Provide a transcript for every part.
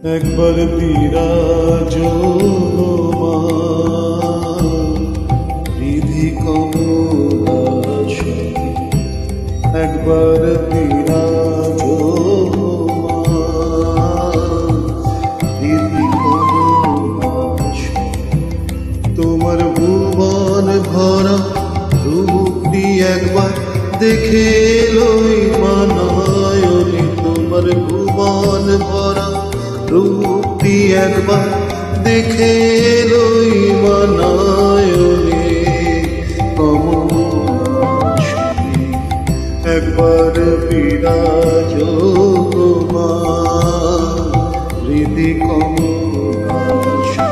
একবার বিরাজ মা হৃদি কমলাসনে, একবার বিরাজ মা হৃদি কমলাসনে। তোমার ভুবন ভরা রূপটি একবার দেখে লই মানয়নি, তোমার ভুবন ভরা রূপটি একবার দেখে লই মানয়নি কমলাসনে। একবার বিরাজ মা হৃদি কমলাসনে।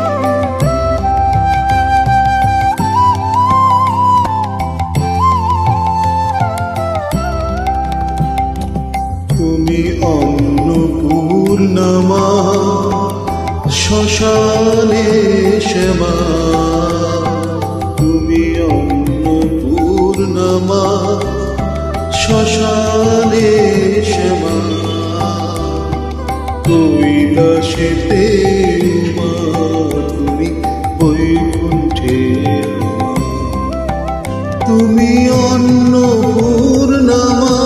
তুমি অন্নপূর্ণা মা শ্মশানে শ্যামা, তুমি অন্নপূর্ণা মা শ্মশানে শ্যামা। কৈলাসেতে মা তুমি বৈকুণ্ঠে, তুমি অন্নপূর্ণা মা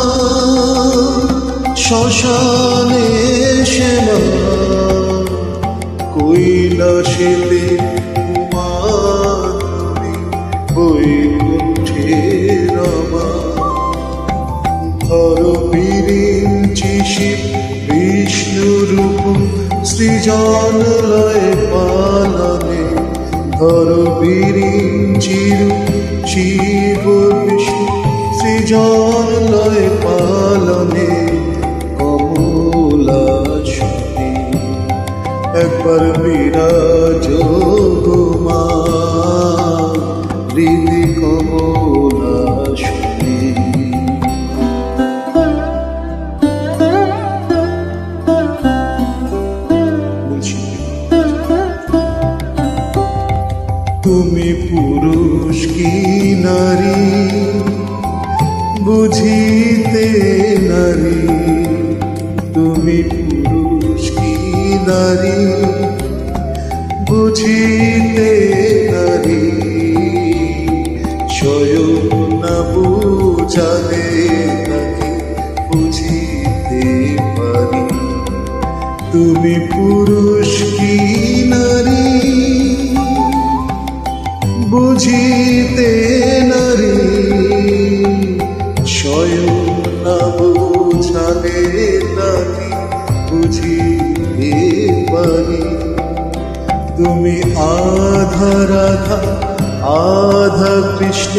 শ্মশানে শ্যামা। কৈলাসেতে মা তুমি বৈকুণ্ঠে রমা। ধর বিরিঞ্চি শিব বিষ্ণু রূপ সৃজন লয় পালনে, ধর বিরিঞ্চি রূপ শিব বিষ্ণু সৃজন লয় পালনে কমলাসনে। একবার বিরাজ মা হৃদি কমলাসনে। তুমি পুরুষ কি নারী বুঝিতে নারী, তুমি পুরুষ কি নারী বুঝিতে নারী। স্বয়ং না বুঝালে তাকে বুঝিতে পারি। তুমি পুরুষ কি নারী বুঝিতে নারী, স্বয়ং না বুঝালে তাকে বুঝিতে পারি। তুমি আধা রাধা আধা কৃষ্ণ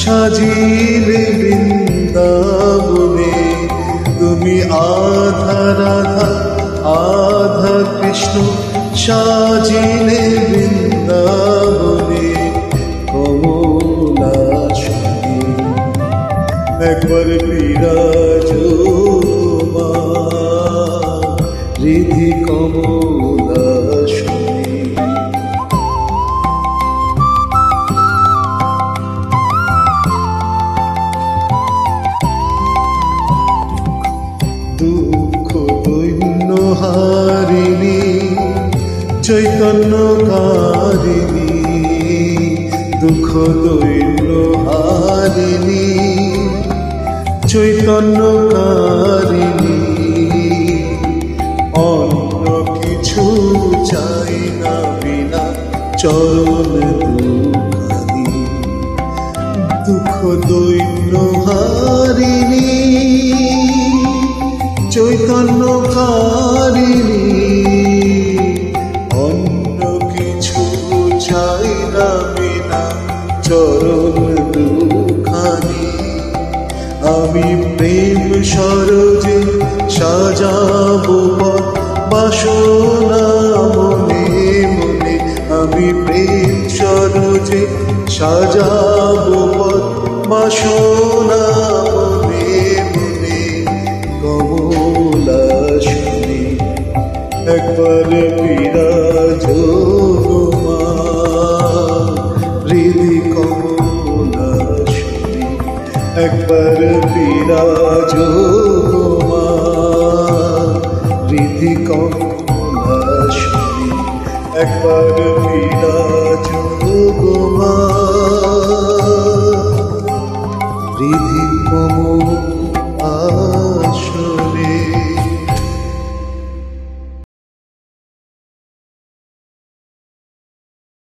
সাজিলে বৃন্দাবনে, তুমি আধা রাধা আধা কৃষ্ণ সাজিলে বৃন্দাবনে কমলাসনে। একবার বিরাজ মা হৃদি কমলাসনে। দুঃখ দৈন্য হারিণী চৈতন্যকারিণী, দুঃখ দৈন্য হারিণী চৈতন্যকারিণী। অন্য কিছু চাই না বিনা চরণ দুখানি, দুঃখ দৈন্য হারিণী চৈতন্যকারিণী। অন্য কিছু চাই না বিনা চরণ দুখানি। আমি প্রেম সরোজে সাজাবো বাসনা মনে মনে, আমি প্রেম সরোজে সাজাবো বাসনা মনে মনে কমলাসনে। একবার বিরাজ মা হৃদি কমলাসনে, একবার বিরাজ মা হৃদি কমলাসনে। একবার বিরাজ গো মা হৃদি কোমল আসো